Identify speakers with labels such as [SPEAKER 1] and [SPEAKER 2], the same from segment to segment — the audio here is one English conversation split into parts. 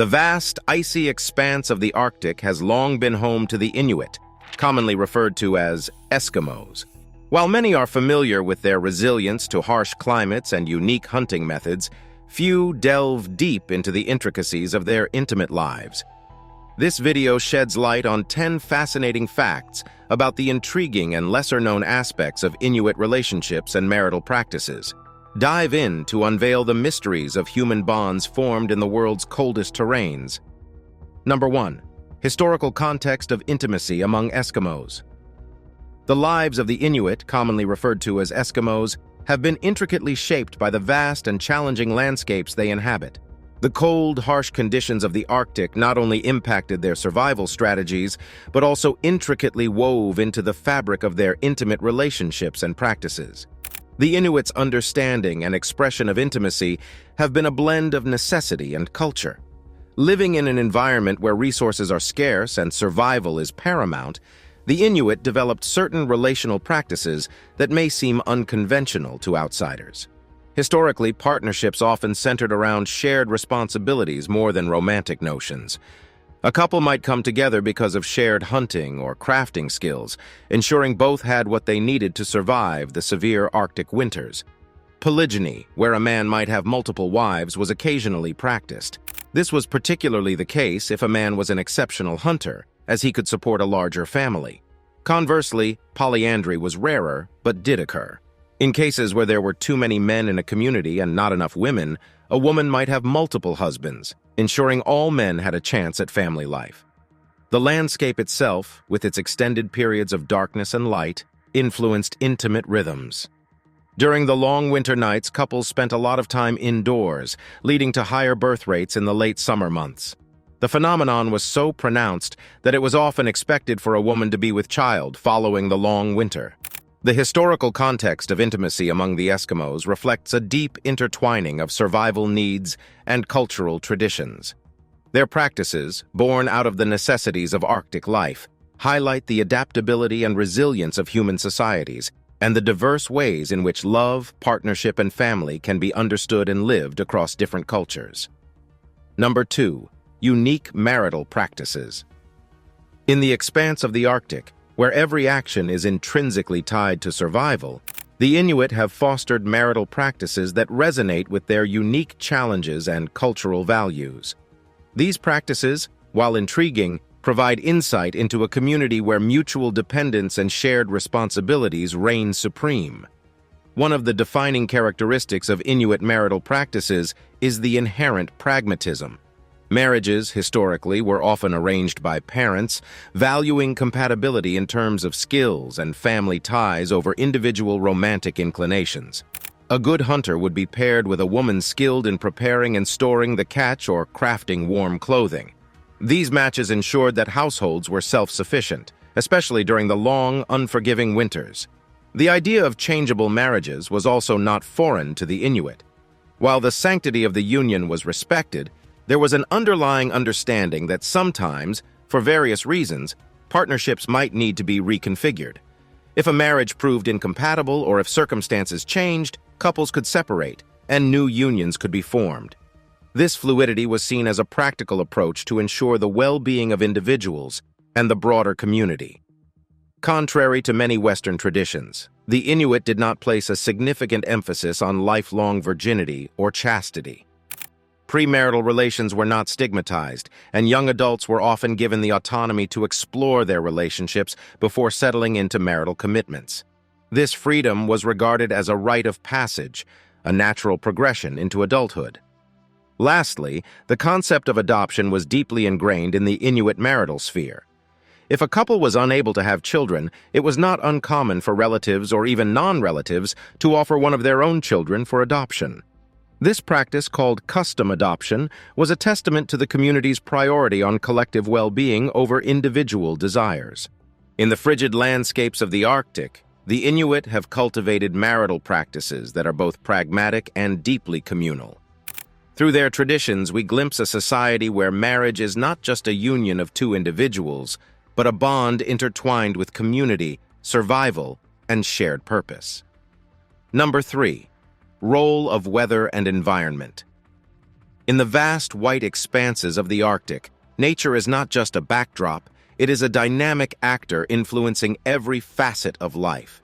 [SPEAKER 1] The vast, icy expanse of the Arctic has long been home to the Inuit, commonly referred to as Eskimos. While many are familiar with their resilience to harsh climates and unique hunting methods, few delve deep into the intricacies of their intimate lives. This video sheds light on 10 fascinating facts about the intriguing and lesser-known aspects of Inuit relationships and marital practices. Dive in to unveil the mysteries of human bonds formed in the world's coldest terrains. Number 1. Historical context of intimacy among Eskimos. The lives of the Inuit, commonly referred to as Eskimos, have been intricately shaped by the vast and challenging landscapes they inhabit. The cold, harsh conditions of the Arctic not only impacted their survival strategies, but also intricately wove into the fabric of their intimate relationships and practices. The Inuits' understanding and expression of intimacy have been a blend of necessity and culture. Living in an environment where resources are scarce and survival is paramount, the Inuit developed certain relational practices that may seem unconventional to outsiders. Historically, partnerships often centered around shared responsibilities more than romantic notions. A couple might come together because of shared hunting or crafting skills, ensuring both had what they needed to survive the severe Arctic winters. Polygyny, where a man might have multiple wives, was occasionally practiced. This was particularly the case if a man was an exceptional hunter, as he could support a larger family. Conversely, polyandry was rarer, but did occur. In cases where there were too many men in a community and not enough women, a woman might have multiple husbands, ensuring all men had a chance at family life. The landscape itself, with its extended periods of darkness and light, influenced intimate rhythms. During the long winter nights, couples spent a lot of time indoors, leading to higher birth rates in the late summer months. The phenomenon was so pronounced that it was often expected for a woman to be with child following the long winter. The historical context of intimacy among the Eskimos reflects a deep intertwining of survival needs and cultural traditions. Their practices, born out of the necessities of Arctic life, highlight the adaptability and resilience of human societies and the diverse ways in which love, partnership, and family can be understood and lived across different cultures. Number 2. Unique marital practices. In the expanse of the Arctic, where every action is intrinsically tied to survival, the Inuit have fostered marital practices that resonate with their unique challenges and cultural values. These practices, while intriguing, provide insight into a community where mutual dependence and shared responsibilities reign supreme. One of the defining characteristics of Inuit marital practices is the inherent pragmatism. Marriages, historically, were often arranged by parents, valuing compatibility in terms of skills and family ties over individual romantic inclinations. A good hunter would be paired with a woman skilled in preparing and storing the catch or crafting warm clothing. These matches ensured that households were self-sufficient, especially during the long, unforgiving winters. The idea of changeable marriages was also not foreign to the Inuit. While the sanctity of the union was respected, there was an underlying understanding that sometimes, for various reasons, partnerships might need to be reconfigured. If a marriage proved incompatible or if circumstances changed, couples could separate, and new unions could be formed. This fluidity was seen as a practical approach to ensure the well-being of individuals and the broader community. Contrary to many Western traditions, the Inuit did not place a significant emphasis on lifelong virginity or chastity. Premarital relations were not stigmatized, and young adults were often given the autonomy to explore their relationships before settling into marital commitments. This freedom was regarded as a rite of passage, a natural progression into adulthood. Lastly, the concept of adoption was deeply ingrained in the Inuit marital sphere. If a couple was unable to have children, it was not uncommon for relatives or even non-relatives to offer one of their own children for adoption. This practice, called custom adoption, was a testament to the community's priority on collective well-being over individual desires. In the frigid landscapes of the Arctic, the Inuit have cultivated marital practices that are both pragmatic and deeply communal. Through their traditions, we glimpse a society where marriage is not just a union of two individuals, but a bond intertwined with community, survival, and shared purpose. Number 3. Role of weather and environment. In the vast white expanses of the Arctic, nature is not just a backdrop, it is a dynamic actor influencing every facet of life.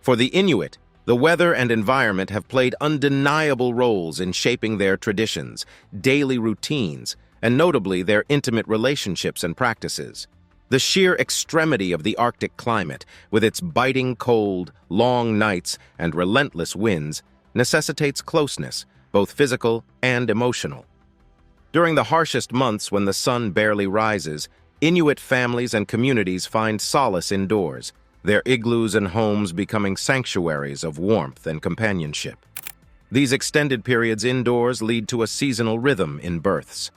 [SPEAKER 1] For the Inuit, the weather and environment have played undeniable roles in shaping their traditions, daily routines, and notably their intimate relationships and practices. The sheer extremity of the Arctic climate, with its biting cold, long nights, and relentless winds, necessitates closeness, both physical and emotional. During the harshest months when the sun barely rises, Inuit families and communities find solace indoors, their igloos and homes becoming sanctuaries of warmth and companionship. These extended periods indoors lead to a seasonal rhythm in births.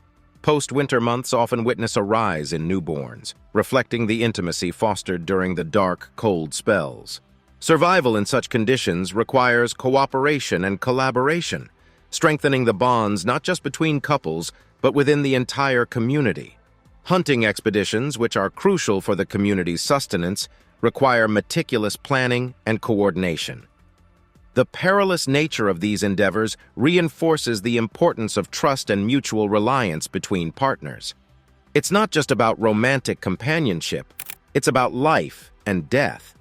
[SPEAKER 1] Post-winter months often witness a rise in newborns, reflecting the intimacy fostered during the dark, cold spells. Survival in such conditions requires cooperation and collaboration, strengthening the bonds not just between couples, but within the entire community. Hunting expeditions, which are crucial for the community's sustenance, require meticulous planning and coordination. The perilous nature of these endeavors reinforces the importance of trust and mutual reliance between partners. It's not just about romantic companionship, it's about life and death.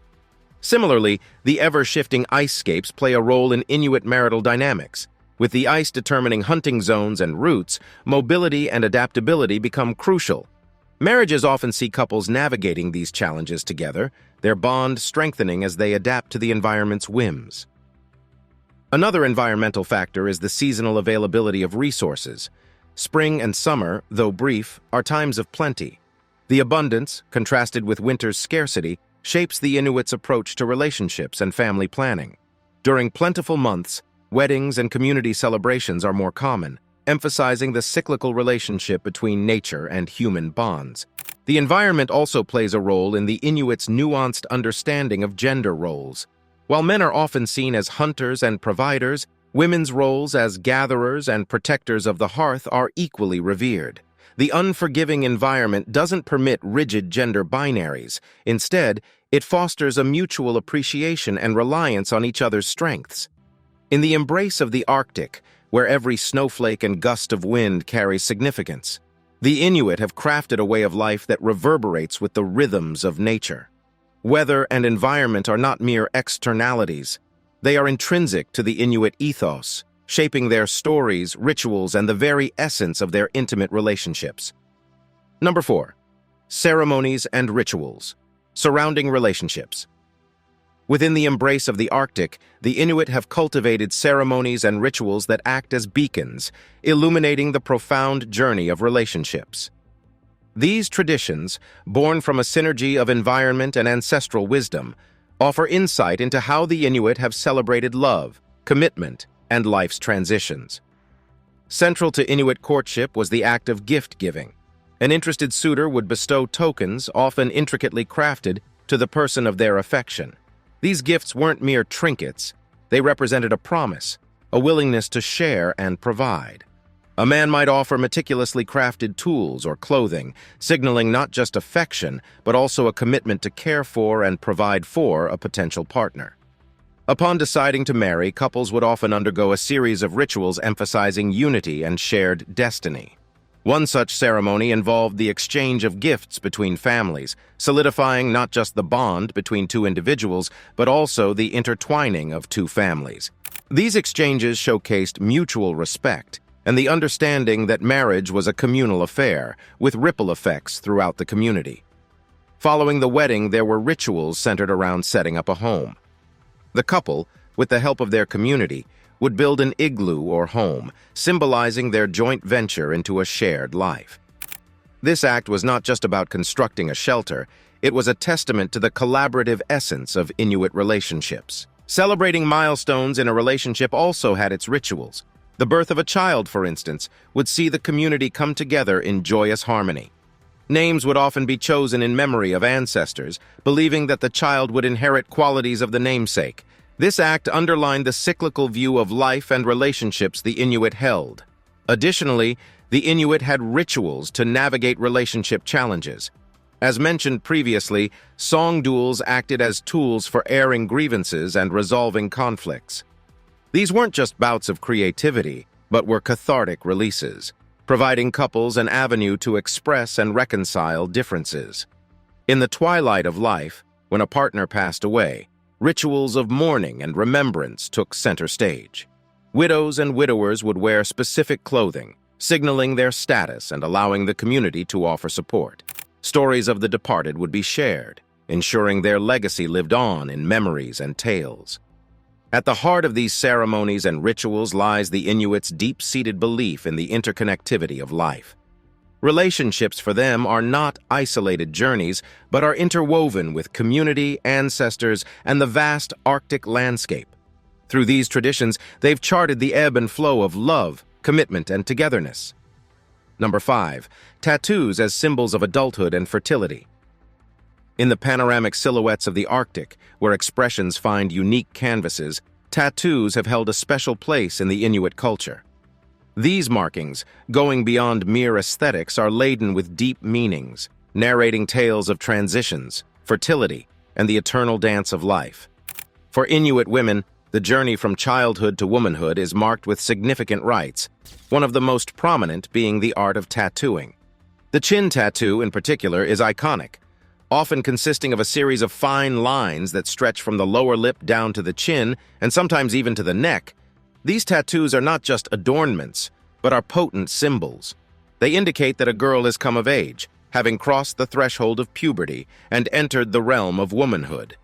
[SPEAKER 1] Similarly, the ever-shifting icescapes play a role in Inuit marital dynamics. With the ice determining hunting zones and routes, mobility and adaptability become crucial. Marriages often see couples navigating these challenges together, their bond strengthening as they adapt to the environment's whims. Another environmental factor is the seasonal availability of resources. Spring and summer, though brief, are times of plenty. The abundance, contrasted with winter's scarcity, shapes the Inuits' approach to relationships and family planning. During plentiful months, weddings and community celebrations are more common, emphasizing the cyclical relationship between nature and human bonds. The environment also plays a role in the Inuits' nuanced understanding of gender roles. While men are often seen as hunters and providers, women's roles as gatherers and protectors of the hearth are equally revered. The unforgiving environment doesn't permit rigid gender binaries. Instead, it fosters a mutual appreciation and reliance on each other's strengths. In the embrace of the Arctic, where every snowflake and gust of wind carries significance, the Inuit have crafted a way of life that reverberates with the rhythms of nature. Weather and environment are not mere externalities. They are intrinsic to the Inuit ethos, shaping their stories, rituals, and the very essence of their intimate relationships. Number 4. Ceremonies and rituals. Surrounding relationships. Within the embrace of the Arctic, the Inuit have cultivated ceremonies and rituals that act as beacons, illuminating the profound journey of relationships. These traditions, born from a synergy of environment and ancestral wisdom, offer insight into how the Inuit have celebrated love, commitment, and life's transitions. Central to Inuit courtship was the act of gift-giving. An interested suitor would bestow tokens, often intricately crafted, to the person of their affection. These gifts weren't mere trinkets. They represented a promise, a willingness to share and provide. A man might offer meticulously crafted tools or clothing, signaling not just affection, but also a commitment to care for and provide for a potential partner. Upon deciding to marry, couples would often undergo a series of rituals emphasizing unity and shared destiny. One such ceremony involved the exchange of gifts between families, solidifying not just the bond between two individuals, but also the intertwining of two families. These exchanges showcased mutual respect and the understanding that marriage was a communal affair, with ripple effects throughout the community. Following the wedding, there were rituals centered around setting up a home. The couple, with the help of their community, would build an igloo or home, symbolizing their joint venture into a shared life. This act was not just about constructing a shelter, it was a testament to the collaborative essence of Inuit relationships. Celebrating milestones in a relationship also had its rituals. The birth of a child, for instance, would see the community come together in joyous harmony. Names would often be chosen in memory of ancestors, believing that the child would inherit qualities of the namesake. This act underlined the cyclical view of life and relationships the Inuit held. Additionally, the Inuit had rituals to navigate relationship challenges. As mentioned previously, song duels acted as tools for airing grievances and resolving conflicts. These weren't just bouts of creativity, but were cathartic releases, providing couples an avenue to express and reconcile differences. In the twilight of life, when a partner passed away, rituals of mourning and remembrance took center stage. Widows and widowers would wear specific clothing, signaling their status and allowing the community to offer support. Stories of the departed would be shared, ensuring their legacy lived on in memories and tales. At the heart of these ceremonies and rituals lies the Inuits' deep-seated belief in the interconnectivity of life. Relationships for them are not isolated journeys, but are interwoven with community, ancestors, and the vast Arctic landscape. Through these traditions, they've charted the ebb and flow of love, commitment, and togetherness. Number 5. Tattoos as symbols of adulthood and fertility. In the panoramic silhouettes of the Arctic, where expressions find unique canvases, tattoos have held a special place in the Inuit culture. These markings, going beyond mere aesthetics, are laden with deep meanings, narrating tales of transitions, fertility, and the eternal dance of life. For Inuit women, the journey from childhood to womanhood is marked with significant rites, one of the most prominent being the art of tattooing. The chin tattoo, in particular, is iconic, often consisting of a series of fine lines that stretch from the lower lip down to the chin and sometimes even to the neck. These tattoos are not just adornments, but are potent symbols. They indicate that a girl has come of age, having crossed the threshold of puberty and entered the realm of womanhood.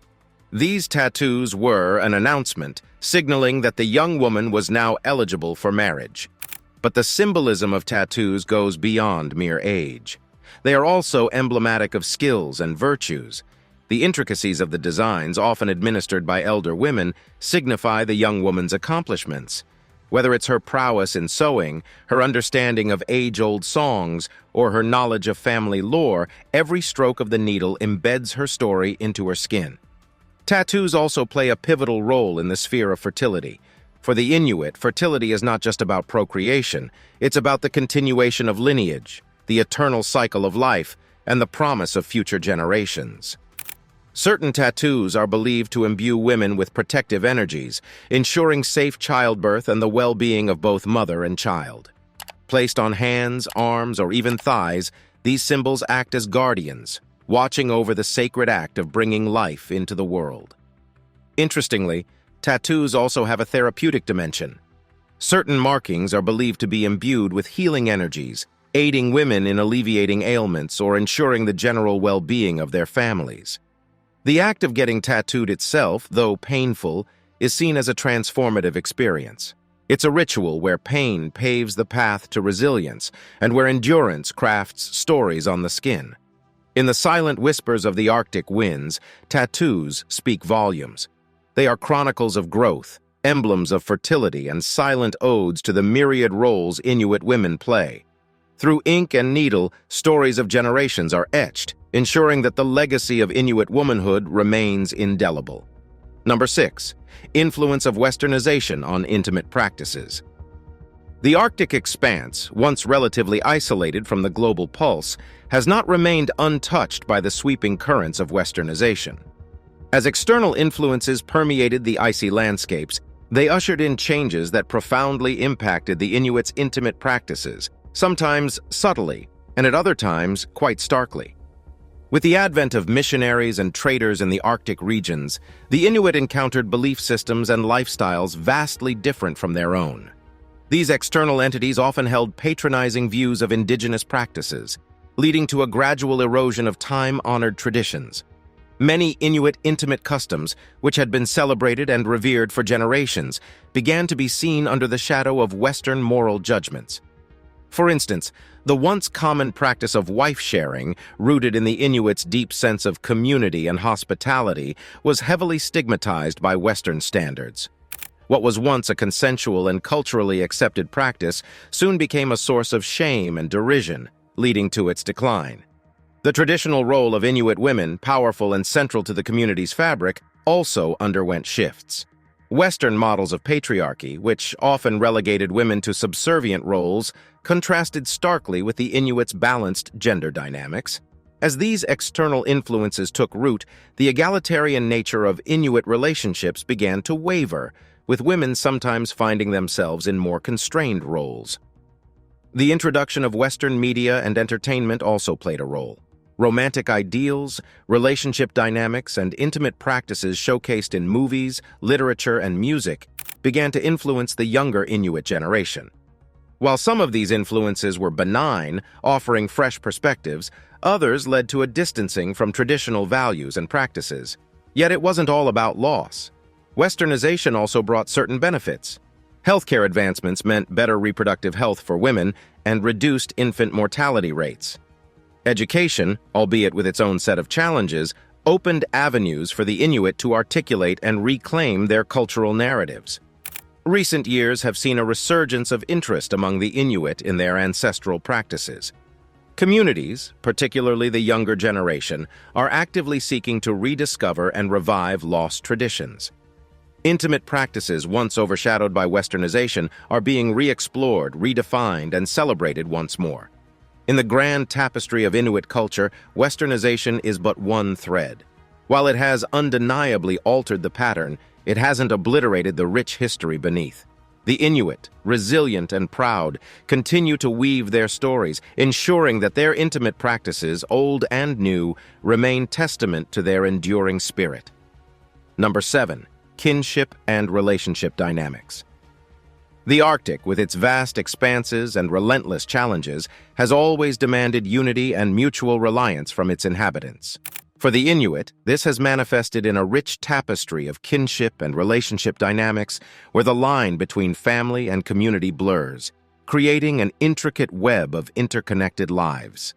[SPEAKER 1] These tattoos were an announcement, signaling that the young woman was now eligible for marriage. But the symbolism of tattoos goes beyond mere age. They are also emblematic of skills and virtues. The intricacies of the designs, often administered by elder women, signify the young woman's accomplishments. Whether it's her prowess in sewing, her understanding of age-old songs, or her knowledge of family lore, every stroke of the needle embeds her story into her skin. Tattoos also play a pivotal role in the sphere of fertility. For the Inuit, fertility is not just about procreation, it's about the continuation of lineage, the eternal cycle of life, and the promise of future generations. Certain tattoos are believed to imbue women with protective energies, ensuring safe childbirth and the well-being of both mother and child. Placed on hands, arms, or even thighs, these symbols act as guardians, watching over the sacred act of bringing life into the world. Interestingly, tattoos also have a therapeutic dimension. Certain markings are believed to be imbued with healing energies, aiding women in alleviating ailments or ensuring the general well-being of their families. The act of getting tattooed itself, though painful, is seen as a transformative experience. It's a ritual where pain paves the path to resilience and where endurance crafts stories on the skin. In the silent whispers of the Arctic winds, tattoos speak volumes. They are chronicles of growth, emblems of fertility, and silent odes to the myriad roles Inuit women play. Through ink and needle, stories of generations are etched, ensuring that the legacy of Inuit womanhood remains indelible. Number 6. Influence of Westernization on intimate practices. The Arctic expanse, once relatively isolated from the global pulse, has not remained untouched by the sweeping currents of Westernization. As external influences permeated the icy landscapes, they ushered in changes that profoundly impacted the Inuits' intimate practices, sometimes subtly, and at other times quite starkly. With the advent of missionaries and traders in the Arctic regions, the Inuit encountered belief systems and lifestyles vastly different from their own. These external entities often held patronizing views of indigenous practices, leading to a gradual erosion of time-honored traditions. Many Inuit intimate customs, which had been celebrated and revered for generations, began to be seen under the shadow of Western moral judgments. For instance, the once common practice of wife-sharing, rooted in the Inuits' deep sense of community and hospitality, was heavily stigmatized by Western standards. What was once a consensual and culturally accepted practice soon became a source of shame and derision, leading to its decline. The traditional role of Inuit women, powerful and central to the community's fabric, also underwent shifts. Western models of patriarchy, which often relegated women to subservient roles, contrasted starkly with the Inuits' balanced gender dynamics. As these external influences took root, the egalitarian nature of Inuit relationships began to waver, with women sometimes finding themselves in more constrained roles. The introduction of Western media and entertainment also played a role. Romantic ideals, relationship dynamics, and intimate practices showcased in movies, literature, and music began to influence the younger Inuit generation. While some of these influences were benign, offering fresh perspectives, others led to a distancing from traditional values and practices. Yet it wasn't all about loss. Westernization also brought certain benefits. Healthcare advancements meant better reproductive health for women and reduced infant mortality rates. Education, albeit with its own set of challenges, opened avenues for the Inuit to articulate and reclaim their cultural narratives. Recent years have seen a resurgence of interest among the Inuit in their ancestral practices. Communities, particularly the younger generation, are actively seeking to rediscover and revive lost traditions. Intimate practices once overshadowed by Westernization are being re-explored, redefined, and celebrated once more. In the grand tapestry of Inuit culture, Westernization is but one thread. While it has undeniably altered the pattern, it hasn't obliterated the rich history beneath. The Inuit, resilient and proud, continue to weave their stories, ensuring that their intimate practices, old and new, remain testament to their enduring spirit. Number 7. Kinship and relationship dynamics. The Arctic, with its vast expanses and relentless challenges, has always demanded unity and mutual reliance from its inhabitants. For the Inuit, this has manifested in a rich tapestry of kinship and relationship dynamics where the line between family and community blurs, creating an intricate web of interconnected lives.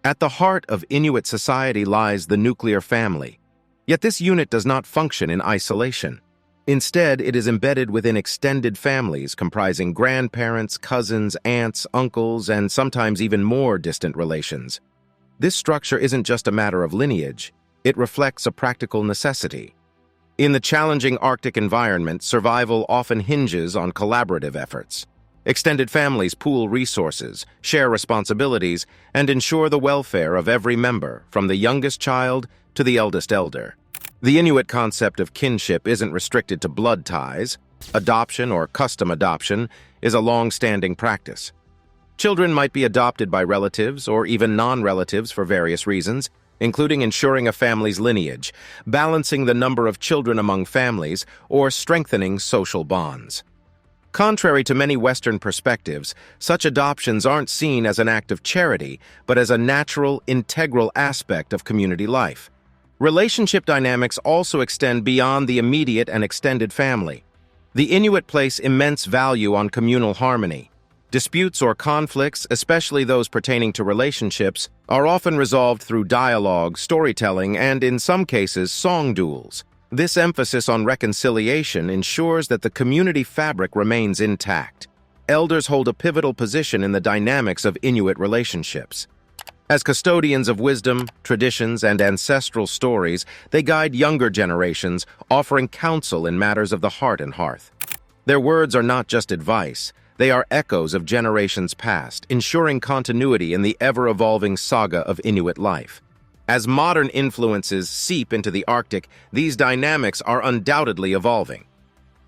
[SPEAKER 1] At the heart of Inuit society lies the nuclear family, yet this unit does not function in isolation. Instead, it is embedded within extended families comprising grandparents, cousins, aunts, uncles, and sometimes even more distant relations. This structure isn't just a matter of lineage, it reflects a practical necessity. In the challenging Arctic environment, survival often hinges on collaborative efforts. Extended families pool resources, share responsibilities, and ensure the welfare of every member, from the youngest child to the eldest elder. The Inuit concept of kinship isn't restricted to blood ties. Adoption or custom adoption is a long-standing practice. Children might be adopted by relatives or even non-relatives for various reasons, including ensuring a family's lineage, balancing the number of children among families, or strengthening social bonds. Contrary to many Western perspectives, such adoptions aren't seen as an act of charity, but as a natural, integral aspect of community life. Relationship dynamics also extend beyond the immediate and extended family. The Inuit place immense value on communal harmony. Disputes or conflicts, especially those pertaining to relationships, are often resolved through dialogue, storytelling, and in some cases, song duels. This emphasis on reconciliation ensures that the community fabric remains intact. Elders hold a pivotal position in the dynamics of Inuit relationships. As custodians of wisdom, traditions, and ancestral stories, they guide younger generations, offering counsel in matters of the heart and hearth. Their words are not just advice. They are echoes of generations past, ensuring continuity in the ever-evolving saga of Inuit life. As modern influences seep into the Arctic, these dynamics are undoubtedly evolving.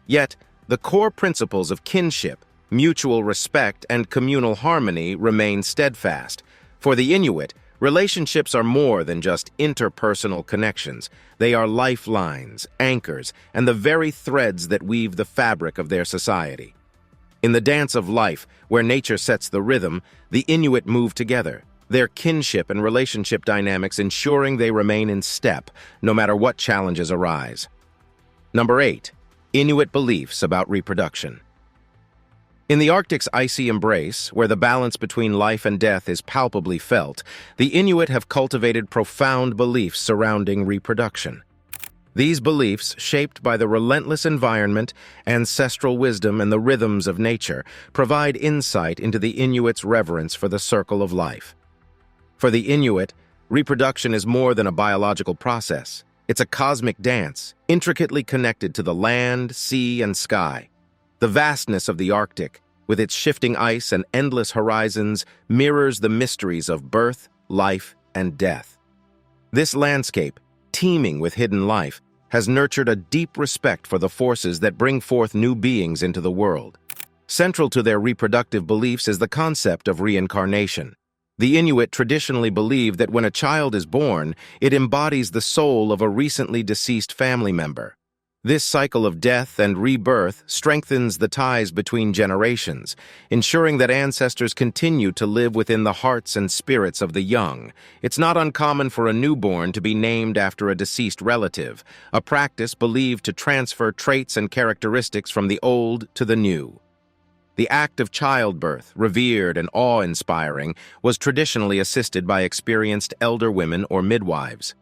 [SPEAKER 1] Yet, the core principles of kinship, mutual respect, and communal harmony remain steadfast. For the Inuit, relationships are more than just interpersonal connections. They are lifelines, anchors, and the very threads that weave the fabric of their society. In the dance of life, where nature sets the rhythm, the Inuit move together, their kinship and relationship dynamics ensuring they remain in step, no matter what challenges arise. Number 8. Inuit beliefs about reproduction. In the Arctic's icy embrace, where the balance between life and death is palpably felt, the Inuit have cultivated profound beliefs surrounding reproduction. These beliefs, shaped by the relentless environment, ancestral wisdom, and the rhythms of nature, provide insight into the Inuit's reverence for the circle of life. For the Inuit, reproduction is more than a biological process. It's a cosmic dance, intricately connected to the land, sea, and sky. The vastness of the Arctic, with its shifting ice and endless horizons, mirrors the mysteries of birth, life, and death. This landscape, teeming with hidden life, has nurtured a deep respect for the forces that bring forth new beings into the world. Central to their reproductive beliefs is the concept of reincarnation. The Inuit traditionally believe that when a child is born, it embodies the soul of a recently deceased family member. This cycle of death and rebirth strengthens the ties between generations, ensuring that ancestors continue to live within the hearts and spirits of the young. It's not uncommon for a newborn to be named after a deceased relative, a practice believed to transfer traits and characteristics from the old to the new. The act of childbirth, revered and awe-inspiring, was traditionally assisted by experienced elder women or midwives.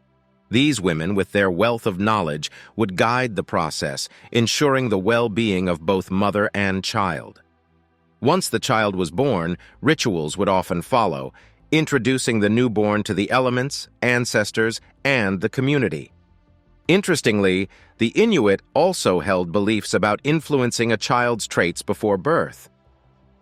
[SPEAKER 1] These women, with their wealth of knowledge, would guide the process, ensuring the well-being of both mother and child. Once the child was born, rituals would often follow, introducing the newborn to the elements, ancestors, and the community. Interestingly, the Inuit also held beliefs about influencing a child's traits before birth.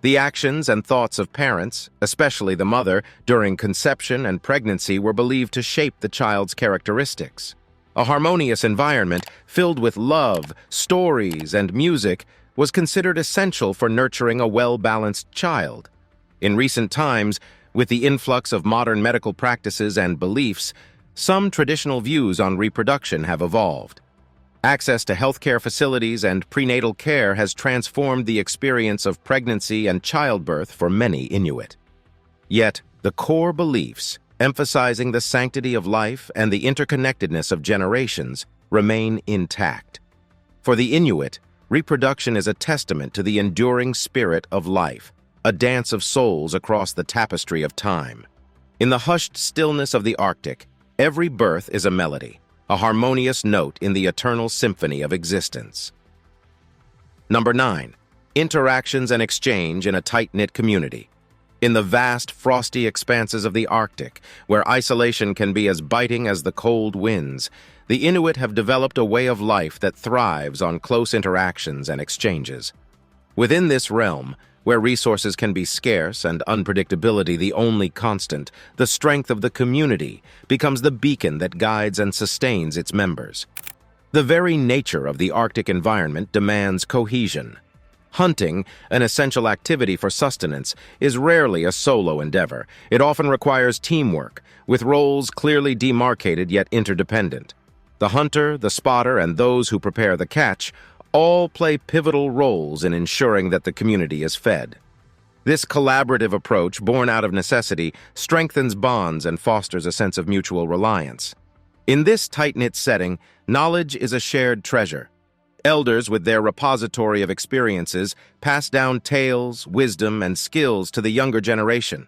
[SPEAKER 1] The actions and thoughts of parents, especially the mother, during conception and pregnancy were believed to shape the child's characteristics. A harmonious environment filled with love, stories, and music was considered essential for nurturing a well-balanced child. In recent times, with the influx of modern medical practices and beliefs, some traditional views on reproduction have evolved. Access to healthcare facilities and prenatal care has transformed the experience of pregnancy and childbirth for many Inuit. Yet, the core beliefs, emphasizing the sanctity of life and the interconnectedness of generations, remain intact. For the Inuit, reproduction is a testament to the enduring spirit of life, a dance of souls across the tapestry of time. In the hushed stillness of the Arctic, every birth is a melody, a harmonious note in the eternal symphony of existence. Number 9. Interactions and exchange in a tight-knit community. In the vast, frosty expanses of the Arctic, where isolation can be as biting as the cold winds, the Inuit have developed a way of life that thrives on close interactions and exchanges. Within this realm, where resources can be scarce and unpredictability the only constant, the strength of the community becomes the beacon that guides and sustains its members. The very nature of the Arctic environment demands cohesion. Hunting, an essential activity for sustenance, is rarely a solo endeavor. It often requires teamwork, with roles clearly demarcated yet interdependent. The hunter, the spotter, and those who prepare the catch all play pivotal roles in ensuring that the community is fed. This collaborative approach, born out of necessity, strengthens bonds and fosters a sense of mutual reliance. In this tight-knit setting, knowledge is a shared treasure. Elders, with their repository of experiences, pass down tales, wisdom, and skills to the younger generation.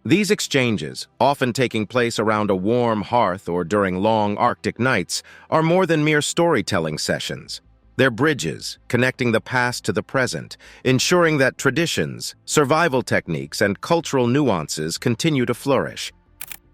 [SPEAKER 1] These exchanges, often taking place around a warm hearth or during long Arctic nights, are more than mere storytelling sessions. They're bridges, connecting the past to the present, ensuring that traditions, survival techniques, and cultural nuances continue to flourish.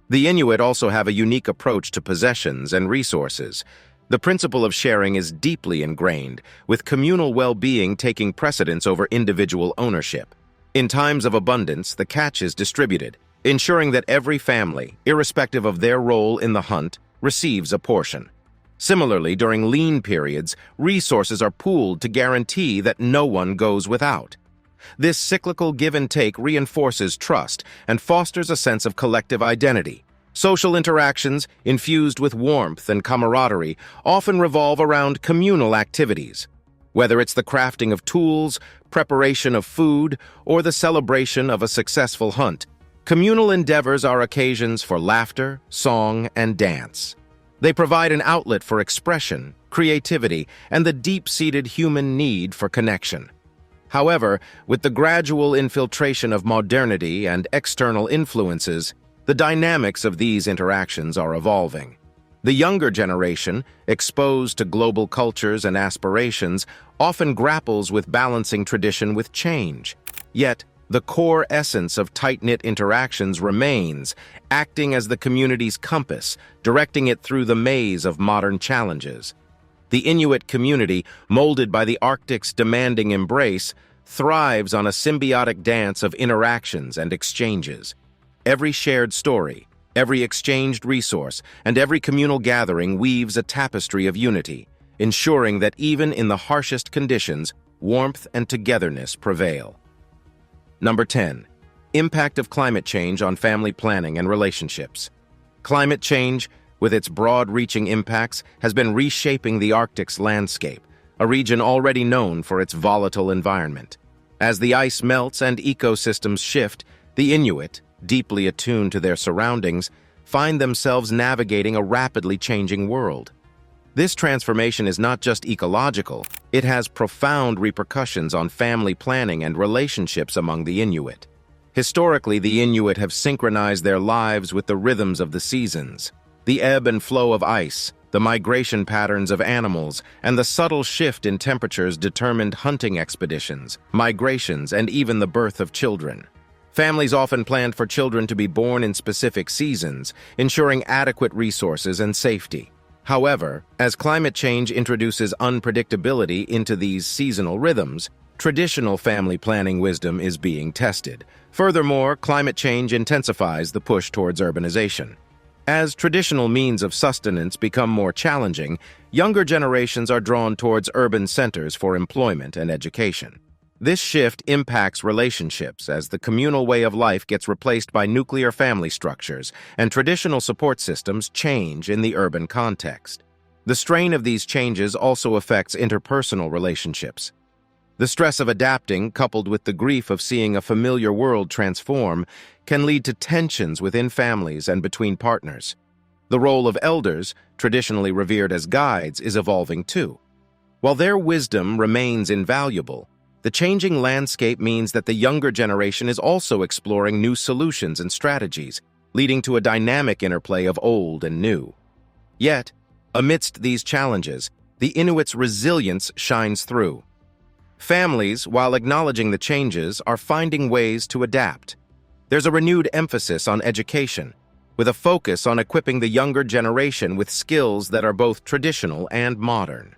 [SPEAKER 1] The Inuit also have a unique approach to possessions and resources. The principle of sharing is deeply ingrained, with communal well-being taking precedence over individual ownership. In times of abundance, the catch is distributed, ensuring that every family, irrespective of their role in the hunt, receives a portion. Similarly, during lean periods, resources are pooled to guarantee that no one goes without. This cyclical give and take reinforces trust and fosters a sense of collective identity. Social interactions, infused with warmth and camaraderie, often revolve around communal activities. Whether it's the crafting of tools, preparation of food, or the celebration of a successful hunt, communal endeavors are occasions for laughter, song, and dance. They provide an outlet for expression, creativity, and the deep-seated human need for connection. However, with the gradual infiltration of modernity and external influences, the dynamics of these interactions are evolving. The younger generation, exposed to global cultures and aspirations, often grapples with balancing tradition with change. Yet, the core essence of tight-knit interactions remains, acting as the community's compass, directing it through the maze of modern challenges. The Inuit community, molded by the Arctic's demanding embrace, thrives on a symbiotic dance of interactions and exchanges. Every shared story, Every exchanged resource and every communal gathering weaves a tapestry of unity, ensuring that even in the harshest conditions, warmth and togetherness prevail. Number 10. Impact of climate change on family planning and relationships. Climate change, with its broad-reaching impacts, has been reshaping the Arctic's landscape, a region already known for its volatile environment. As the ice melts and ecosystems shift, the Inuit, deeply attuned to their surroundings, find themselves navigating a rapidly changing world. This transformation is not just ecological, it has profound repercussions on family planning and relationships among the Inuit. Historically, the Inuit have synchronized their lives with the rhythms of the seasons. The ebb and flow of ice, the migration patterns of animals, and the subtle shift in temperatures determined hunting expeditions, migrations, and even the birth of children. Families often planned for children to be born in specific seasons, ensuring adequate resources and safety. However, as climate change introduces unpredictability into these seasonal rhythms, traditional family planning wisdom is being tested. Furthermore, climate change intensifies the push towards urbanization. As traditional means of sustenance become more challenging, younger generations are drawn towards urban centers for employment and education. This shift impacts relationships as the communal way of life gets replaced by nuclear family structures, and traditional support systems change in the urban context. The strain of these changes also affects interpersonal relationships. The stress of adapting, coupled with the grief of seeing a familiar world transform, can lead to tensions within families and between partners. The role of elders, traditionally revered as guides, is evolving too. While their wisdom remains invaluable, the changing landscape means that the younger generation is also exploring new solutions and strategies, leading to a dynamic interplay of old and new. Yet, amidst these challenges, the Inuits' resilience shines through. Families, while acknowledging the changes, are finding ways to adapt. There's a renewed emphasis on education, with a focus on equipping the younger generation with skills that are both traditional and modern.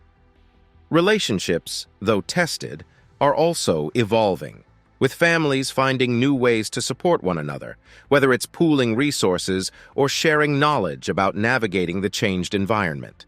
[SPEAKER 1] Relationships, though tested, are also evolving, with families finding new ways to support one another, whether it's pooling resources or sharing knowledge about navigating the changed environment.